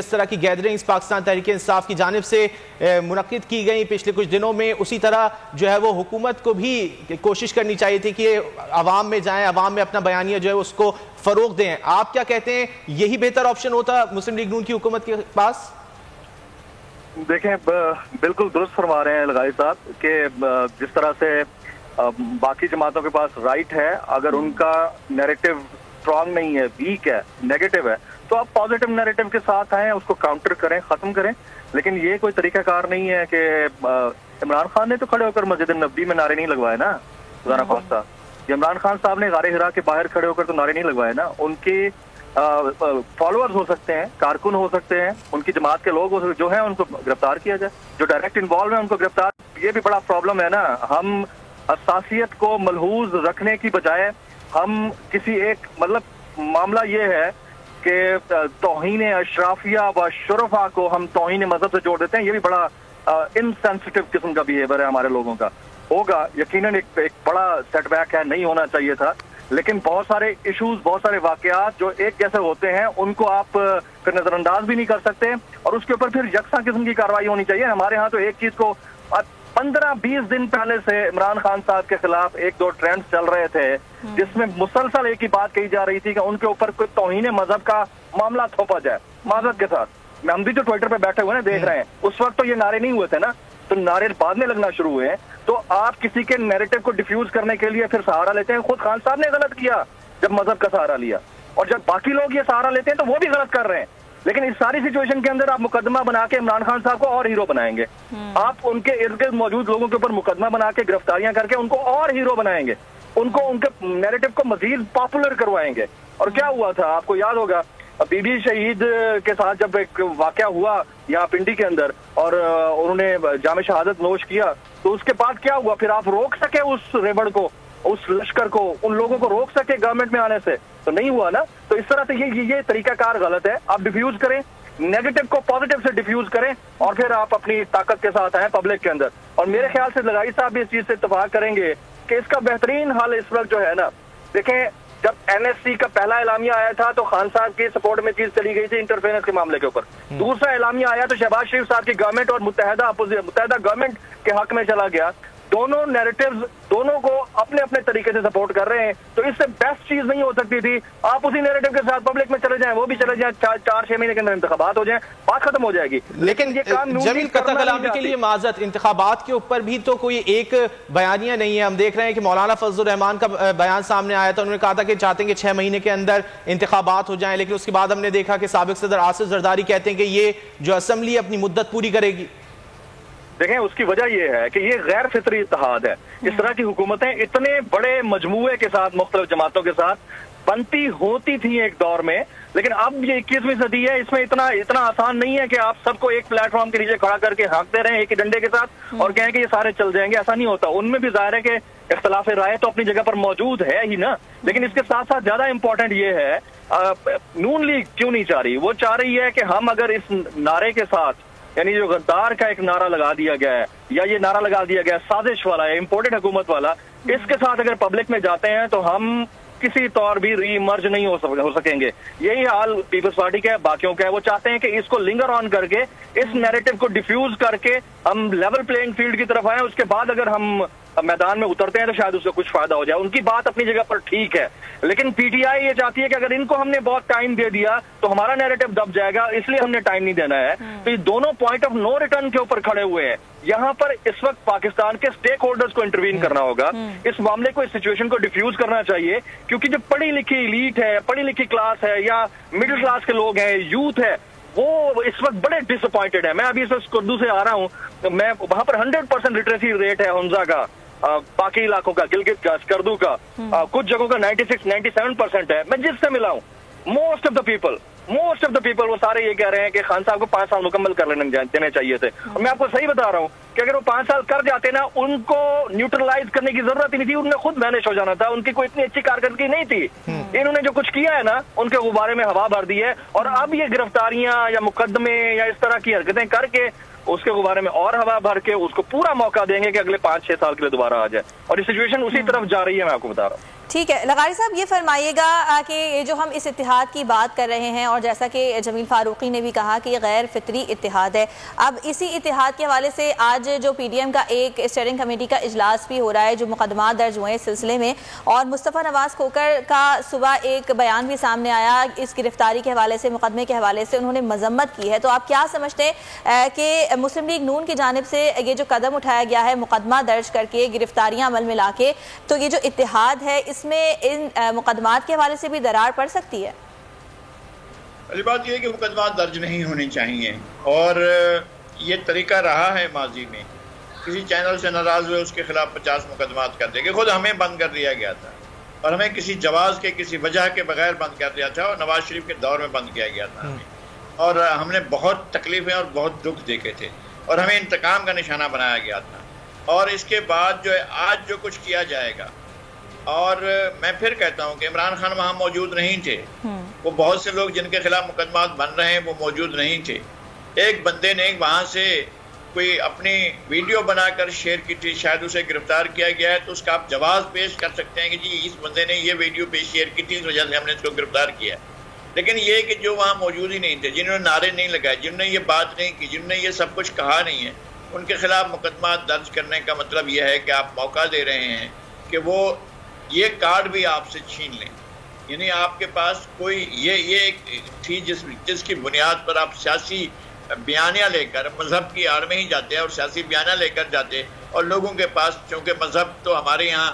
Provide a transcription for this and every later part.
اس طرح کی گیدرنگز پاکستان تحریک انصاف کی جانب سے منعقد کی گئی پچھلے کچھ دنوں میں، اسی طرح جو ہے وہ حکومت کو بھی کوشش کرنی چاہیے تھی کہ عوام میں جائیں، عوام میں اپنا بیانیہ جو ہے اس کو فروغ دیں۔ آپ کیا کہتے ہیں، یہی بہتر آپشن ہوتا مسلم لیگ نون کی حکومت کے پاس؟ دیکھیں، بالکل درست فرما رہے ہیں لغاری صاحب کہ جس طرح سے باقی جماعتوں کے پاس رائٹ ہے، اگر ان کا نیریٹو اسٹرانگ نہیں ہے، ویک ہے، نیگیٹو ہے، تو آپ پازیٹیو نیریٹو کے ساتھ آئیں، اس کو کاؤنٹر کریں، ختم کریں۔ لیکن یہ کوئی طریقہ کار نہیں ہے کہ عمران خان نے تو کھڑے ہو کر مسجد نبوی میں نعرے نہیں لگوائے نا، خدا نخواستہ۔ عمران خان صاحب نے غار حرا کے باہر کھڑے ہو کر تو نعرے نہیں لگوائے نا۔ ان کے فالوورز ہو سکتے ہیں، کارکن ہو سکتے ہیں، ان کی جماعت کے لوگ ہو سکتے جو ہیں، ان کو گرفتار کیا جائے، جو ڈائریکٹ انوالو ہیں ان کو گرفتار۔ یہ بھی بڑا پرابلم ہے نا، ہم حساسیت کو ملحوظ رکھنے کی بجائے ہم کسی ایک معاملہ یہ ہے کہ توہین اشرافیہ و شرفا کو ہم توہین مذہب سے جوڑ دیتے ہیں۔ یہ بھی بڑا انسینسٹیو قسم کا بیہیوئر ہے ہمارے لوگوں کا۔ ہوگا یقیناً ایک بڑا سیٹ بیک ہے، نہیں ہونا چاہیے تھا، لیکن بہت سارے ایشوز، بہت سارے واقعات جو ایک جیسے ہوتے ہیں ان کو آپ پھر نظر انداز بھی نہیں کر سکتے، اور اس کے اوپر پھر یکساں قسم کی کارروائی ہونی چاہیے۔ ہمارے ہاں تو ایک چیز کو 15-20 دن پہلے سے عمران خان صاحب کے خلاف ایک دو ٹرینڈز چل رہے تھے جس میں مسلسل ایک ہی بات کہی جا رہی تھی کہ ان کے اوپر کوئی توہین مذہب کا معاملہ تھوپا جائے معذرت کے ساتھ۔ ہم بھی جو ٹویٹر پہ بیٹھے ہوئے ہیں دیکھ رہے ہیں، اس وقت تو یہ نعرے نہیں ہوئے تھے نا، تو نعرے بعد میں لگنا شروع ہوئے ہیں۔ تو آپ کسی کے نیریٹو کو ڈیفیوز کرنے کے لیے پھر سہارا لیتے ہیں۔ خود خان صاحب نے غلط کیا جب مذہب کا سہارا لیا، اور جب باقی لوگ یہ سہارا لیتے ہیں تو وہ بھی غلط کر رہے ہیں۔ لیکن اس ساری سچویشن کے اندر آپ مقدمہ بنا کے عمران خان صاحب کو اور ہیرو بنائیں گے، آپ ان کے ارد گرد موجود لوگوں کے اوپر مقدمہ بنا کے گرفتاریاں کر کے ان کو اور ہیرو بنائیں گے، ان کے نیریٹو کو مزید پاپولر کروائیں گے۔ اور کیا ہوا تھا آپ کو یاد ہوگا، بی بی شہید کے ساتھ جب ایک واقعہ ہوا یہاں پنڈی کے اندر اور انہوں نے جام شہادت نوش کیا، تو اس کے بعد کیا ہوا؟ پھر آپ روک سکے اس ریبڑ کو، اس لشکر کو، ان لوگوں کو روک سکے گورنمنٹ میں آنے سے؟ تو نہیں ہوا نا۔ تو اس طرح سے یہ طریقہ کار غلط ہے۔ آپ ڈیفیوز کریں، نیگیٹو کو پازیٹیو سے ڈیفیوز کریں، اور پھر آپ اپنی طاقت کے ساتھ آئیں پبلک کے اندر۔ اور میرے خیال سے لغاری صاحب بھی اس چیز سے اتفاق کریں گے کہ اس کا بہترین حل اس وقت جو ہے نا، دیکھیں جب این ایس سی کا پہلا اعلامیہ آیا تھا تو خان صاحب کی سپورٹ میں چیز چلی گئی تھی انٹرفیرنس کے معاملے کے اوپر۔ دوسرا اعلامیہ آیا تو شہباز شریف صاحب کی گورنمنٹ اور متحدہ گورنمنٹ کے حق میں چلا گیا۔ دونوں نیریٹیوز دونوں کو اپنے اپنے طریقے سے سپورٹ کر رہے ہیں، تو اس سے بیسٹ چیز نہیں ہو سکتی تھی آپ اسی نیریٹیو کے ساتھ پبلک میں چلے جائیں، وہ بھی چلے جائیں، 4-6 مہینے کے اندر انتخابات ہو جائیں، بات ختم ہو جائے گی۔ لیکن یہ کام جمیل قطع کلامی کے لیے معذرت، انتخابات کے اوپر بھی تو کوئی ایک بیانیہ نہیں ہے۔ ہم دیکھ رہے ہیں کہ مولانا فضل الرحمان کا بیان سامنے آیا تھا، انہوں نے کہا تھا کہ چاہتے ہیں کہ 6 مہینے کے اندر انتخابات ہو جائیں، لیکن اس کے بعد ہم نے دیکھا کہ سابق صدر آصف زرداری کہتے ہیں کہ یہ جو اسمبلی اپنی مدت پوری کرے گی۔ دیکھیں اس کی وجہ یہ ہے کہ یہ غیر فطری اتحاد ہے۔ اس طرح کی حکومتیں اتنے بڑے مجموعے کے ساتھ، مختلف جماعتوں کے ساتھ بنتی ہوتی تھیں ایک دور میں، لیکن اب یہ 21ویں صدی ہے، اس میں اتنا آسان نہیں ہے کہ آپ سب کو ایک پلیٹ فارم کے نیچے کھڑا کر کے ہانکتے رہیں ایک ہی ڈنڈے کے ساتھ اور کہیں کہ یہ سارے چل جائیں گے۔ ایسا نہیں ہوتا، ان میں بھی ظاہر ہے کہ اختلاف رائے تو اپنی جگہ پر موجود ہے ہی نا، لیکن اس کے ساتھ ساتھ زیادہ امپورٹنٹ یہ ہے نون لیگ کیوں نہیں چاہ رہی؟ وہ چاہ رہی ہے کہ ہم اگر اس نعرے کے ساتھ، یعنی جو غدار کا ایک نعرہ لگا دیا گیا ہے یا یہ نعرہ لگا دیا گیا ہے سازش والا ہے، امپورٹڈ حکومت والا، اس کے ساتھ اگر پبلک میں جاتے ہیں تو ہم کسی طور بھی ری ایمرج نہیں ہو سکیں گے۔ یہی حال پیپلز پارٹی کا ہے، باقیوں کا ہے۔ وہ چاہتے ہیں کہ اس کو لنگر آن کر کے، اس نیریٹو کو ڈیفیوز کر کے ہم لیول پلینگ فیلڈ کی طرف آئیں، اس کے بعد اگر ہم میدان میں اترتے ہیں تو شاید اس سے کچھ فائدہ ہو جائے۔ ان کی بات اپنی جگہ پر ٹھیک ہے، لیکن پی ٹی آئی یہ چاہتی ہے کہ اگر ان کو ہم نے بہت ٹائم دے دیا تو ہمارا نیریٹو دب جائے گا، اس لیے ہم نے ٹائم نہیں دینا ہے۔ تو یہ دونوں پوائنٹ آف نو ریٹرن کے اوپر کھڑے ہوئے ہیں۔ یہاں پر اس وقت پاکستان کے سٹیک ہولڈرز کو انٹروین کرنا ہوگا، اس معاملے کو، اس سچویشن کو ڈیفیوز کرنا چاہیے، کیونکہ جو پڑھی لکھی ایلیٹ ہے، پڑھی لکھی کلاس ہے یا مڈل کلاس کے لوگ ہیں، یوتھ ہے، وہ اس وقت بڑے ڈس اپوائنٹڈ ہے۔ میں ابھی اس وقت اردو سے آ رہا ہوں، میں وہاں پر 100% لٹریسی ریٹ ہے حمزہ کا، باقی علاقوں کا، گلگت کا، اسکردو کا، کچھ جگہوں کا 96-97% ہے۔ میں جس سے ملا ہوں، موسٹ آف دا پیپل وہ سارے یہ کہہ رہے ہیں کہ خان صاحب کو 5 سال مکمل کر دینے چاہیے تھے۔ اور میں آپ کو صحیح بتا رہا ہوں کہ اگر وہ 5 سال کر جاتے نا، ان کو نیوٹرلائز کرنے کی ضرورت ہی نہیں تھی، ان نے خود مینج ہو جانا تھا، ان کی کوئی اتنی اچھی کارکردگی نہیں تھی۔ انہوں نے جو کچھ کیا ہے نا، ان کے غبارے میں ہوا بھر دی ہے، اور اب یہ گرفتاریاں یا مقدمے یا اس طرح کی حرکتیں کر کے اس کے غبارے میں اور ہوا بھر کے اس کو پورا موقع دیں گے کہ اگلے 5-6 سال کے لیے دوبارہ آ جائے، اور یہ سچویشن اسی طرف جا رہی ہے، میں آپ کو بتا رہا ہوں۔ ٹھیک ہے لغاری صاحب، یہ فرمائیے گا کہ یہ جو ہم اس اتحاد کی بات کر رہے ہیں اور جیسا کہ جمیل فاروقی نے بھی کہا کہ یہ غیر فطری اتحاد ہے، اب اسی اتحاد کے حوالے سے آج جو پی ڈی ایم کا ایک اسٹیئرنگ کمیٹی کا اجلاس بھی ہو رہا ہے جو مقدمات درج ہوئے اس سلسلے میں، اور مصطفیٰ نواز کھوکھر کا صبح ایک بیان بھی سامنے آیا اس گرفتاری کے حوالے سے، مقدمے کے حوالے سے انہوں نے مذمت کی ہے، تو آپ کیا سمجھتے ہیں کہ مسلم لیگ نون کی جانب سے یہ جو قدم اٹھایا گیا ہے مقدمہ درج کر کے گرفتاریاں عمل میں لا کے، تو یہ جو اتحاد ہے اس میں ان مقدمات کے حوالے سے بھی درار پڑ سکتی ہے؟ پہلی بات یہ ہے کہ مقدمات درج نہیں ہونے چاہیے، اور یہ طریقہ رہا ہے ماضی میں، کسی چینل سے ناراض ہوئے اس کے خلاف 50 مقدمات کر دے گے، خود ہمیں بند کر دیا گیا تھا اور ہمیں کسی جواز کے کسی وجہ کے بغیر بند کر دیا تھا، اور نواز شریف کے دور میں بند کیا گیا تھا ہمیں، اور ہم نے بہت تکلیفیں اور بہت دکھ دیکھے تھے اور ہمیں انتقام کا نشانہ بنایا گیا تھا، اور اس کے بعد جو ہے آج جو کچھ کیا جائے گا، اور میں پھر کہتا ہوں کہ عمران خان وہاں موجود نہیں تھے، وہ بہت سے لوگ جن کے خلاف مقدمات بن رہے ہیں وہ موجود نہیں تھے، ایک بندے نے وہاں سے کوئی اپنی ویڈیو بنا کر شیئر کی تھی، شاید اسے گرفتار کیا گیا ہے، تو اس کا آپ جواز پیش کر سکتے ہیں کہ جی اس بندے نے یہ ویڈیو پہ شیئر کی تھی اس وجہ سے ہم نے اس کو گرفتار کیا ہے، لیکن یہ کہ جو وہاں موجود ہی نہیں تھے، جنہوں نے نعرے نہیں لگائے، جنہوں نے یہ بات نہیں کی، جنہوں نے یہ سب کچھ کہا نہیں ہے، ان کے خلاف مقدمات درج کرنے کا مطلب یہ ہے کہ آپ موقع دے رہے ہیں کہ وہ یہ کارڈ بھی آپ سے چھین لیں، یعنی آپ کے پاس کوئی یہ ایک تھی جس کی بنیاد پر آپ سیاسی بیانیہ لے کر مذہب کی آڑ میں ہی جاتے ہیں اور سیاسی بیانیہ لے کر جاتے، اور لوگوں کے پاس چونکہ مذہب تو ہمارے یہاں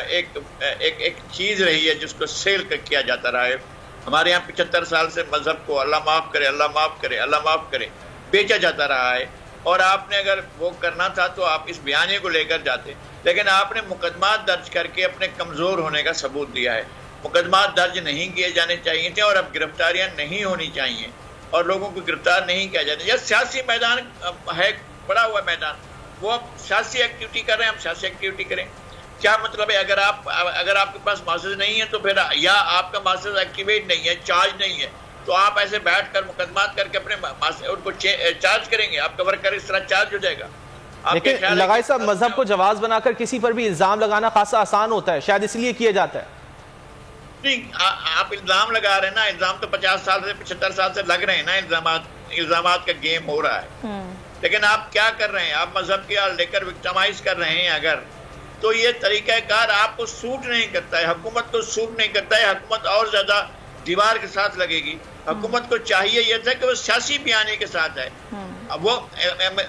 ایک چیز رہی ہے جس کو سیل کیا جاتا رہا ہے، ہمارے یہاں 75 سال سے مذہب کو اللہ معاف کرے اللہ معاف کرے اللہ معاف کرے بیچا جاتا رہا ہے، اور آپ نے اگر وہ کرنا تھا تو آپ اس بیانیے کو لے کر جاتے، لیکن آپ نے مقدمات درج کر کے اپنے کمزور ہونے کا ثبوت دیا ہے، مقدمات درج نہیں کیے جانے چاہیے تھے اور اب گرفتاریاں نہیں ہونی چاہیے اور لوگوں کو گرفتار نہیں کیا جاتا، یہ سیاسی میدان ہے، بڑا ہوا میدان، وہ اب سیاسی ایکٹیویٹی کر رہے ہیں، ہم سیاسی ایکٹیویٹی کریں، کیا مطلب ہے اگر آپ کے پاس ماسز نہیں ہے تو پھر یا آپ کا ماسز ایکٹیویٹ نہیں ہے، چارج نہیں ہے، تو آپ ایسے بیٹھ کر مقدمات کر کے اپنے ان کو چارج کریں گے، آپ کا ورکر اس طرح چارج ہو جائے گا۔ لیکن لغائی صاحب مذہب کو جواز بنا کر کسی پر بھی الزام لگانا خاصا آسان ہوتا ہے، شاید اس لیے کیا جاتا ہے۔ نہیں، آپ الزام لگا رہے ہیں نا، الزام تو 50 سال سے 75 سال سے لگ رہے ہیں نا، الزامات کا گیم ہو رہا ہے، لیکن آپ کیا کر رہے ہیں؟ آپ مذہب کی آڑ لے کر وکٹمائز کر رہے ہیں اگر، تو یہ طریقہ کار آپ کو سوٹ نہیں کرتا ہے، حکومت کو سوٹ نہیں کرتا ہے، حکومت اور زیادہ دیوار کے ساتھ لگے گی، حکومت کو چاہیے یہ تھا کہ وہ سیاسی بیانے کے ساتھ ہے۔ اب وہ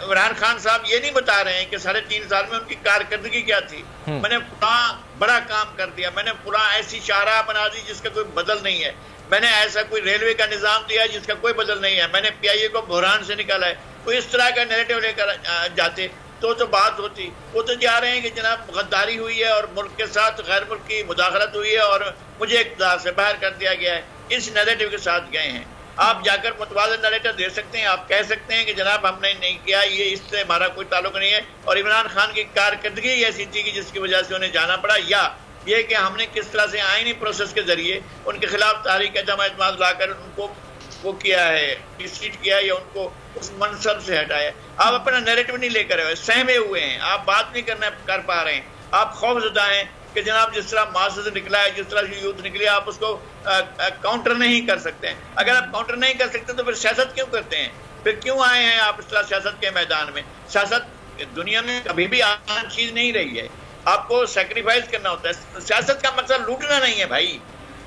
عمران خان صاحب یہ نہیں بتا رہے ہیں کہ 3.5 سال میں ان کی کارکردگی کیا تھی، میں نے فلاں بڑا کام کر دیا، میں نے فلاں ایسی شاہراہ بنا دی جس کا کوئی بدل نہیں ہے، میں نے ایسا کوئی ریلوے کا نظام دیا جس کا کوئی بدل نہیں ہے، میں نے پی آئی اے کو بحران سے نکالا ہے، وہ اس طرح کا نیریٹو لے کر جاتے تو بات ہوتی، وہ تو جا رہے ہیں کہ جناب غداری ہوئی ہے اور ملک کے ساتھ غیر ملکی مداخلت ہوئی ہے اور مجھے اقتدار سے باہر کر دیا گیا ہے، اس نیریٹو کے ساتھ گئے ہیں۔ آپ جا کر متوازن نیریٹو دے سکتے ہیں، آپ کہہ سکتے ہیں کہ جناب ہم نے نہیں کیا، یہ اس سے ہمارا کوئی تعلق نہیں ہے، اور عمران خان کی کارکردگی ایسی تھی کہ جس کی وجہ سے انہیں جانا پڑا، یا یہ کہ ہم نے کس طرح سے آئینی پروسیس کے ذریعے ان کے خلاف تحریک عدم اعتماد لا کر ان کو وہ کیا ہے ڈسیٹ کیا یا ان کو اس منصب سے ہٹایا۔ آپ اپنا نیریٹو نہیں لے کر رہے، سہمے ہوئے ہیں، آپ بات نہیں کر پا رہے ہیں، آپ خوف زدہ ہیں کہ جناب جس طرح معاشرے سے نکلا ہے، جس طرح سے یوتھ نکلی ہے، آپ اس کو کاؤنٹر نہیں کر سکتے ہیں۔ اگر آپ کاؤنٹر نہیں کر سکتے تو پھر سیاست کیوں کرتے ہیں؟ پھر کیوں آئے ہیں آپ اس طرح سیاست کے میدان میں؟ سیاست دنیا میں کبھی بھی آسان چیز نہیں رہی ہے، آپ کو سیکریفائز کرنا ہوتا ہے۔ سیاست کا مقصد لوٹنا نہیں ہے بھائی،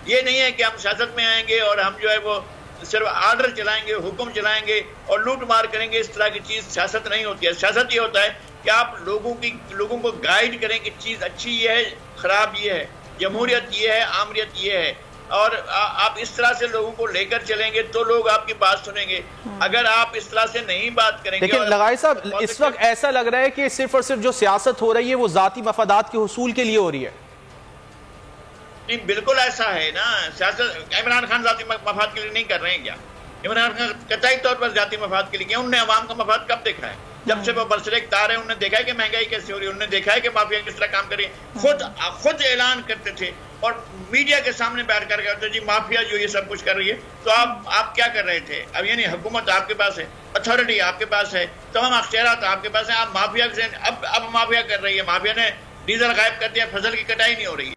یہ نہیں ہے کہ ہم سیاست میں آئیں گے اور ہم جو ہے وہ صرف آرڈر چلائیں گے، حکم چلائیں گے اور لوٹ مار کریں گے، اس طرح کی چیز سیاست نہیں ہوتی ہے۔ سیاست یہ ہوتا ہے کہ آپ لوگوں کو گائیڈ کریں کہ چیز اچھی یہ ہے، خراب یہ ہے، جمہوریت یہ ہے، آمریت یہ ہے، اور آپ اس طرح سے لوگوں کو لے کر چلیں گے تو لوگ آپ کی بات سنیں گے۔ اگر آپ اس طرح سے نہیں بات کریں گے، لیکن لغائی صاحب اس وقت ایسا لگ رہا ہے کہ صرف اور صرف جو سیاست ہو رہی ہے وہ ذاتی مفادات کے حصول کے لیے ہو رہی ہے۔ نہیں، بالکل ایسا ہے نا، سیاست عمران خان ذاتی مفاد کے لیے نہیں کر رہے ہیں کیا؟ عمران خان قطعی طور پر ذاتی مفاد کے لیے کیا؟ انہوں نے عوام کا مفاد کب دیکھا ہے؟ جب سے وہ برسر-اقتدار ہے انہوں نے دیکھا ہے کہ مہنگائی کیسی ہو رہی ہے، انہوں نے دیکھا ہے کہ مافیا کس طرح کام کر رہی ہے، خود اعلان کرتے تھے اور میڈیا کے سامنے بیٹھ کر کہتے جی مافیا جو یہ سب کچھ کر رہی ہے، تو آپ کیا کر رہے تھے؟ اب یعنی حکومت آپ کے پاس ہے، اتھارٹی آپ کے پاس ہے، تمام اختیارات آپ کے پاس ہیں، آپ مافیا سے اب مافیا کر رہی ہے، مافیا نے ڈیزل غائب کر دیا، فصل کی کٹائی نہیں ہو رہی ہے۔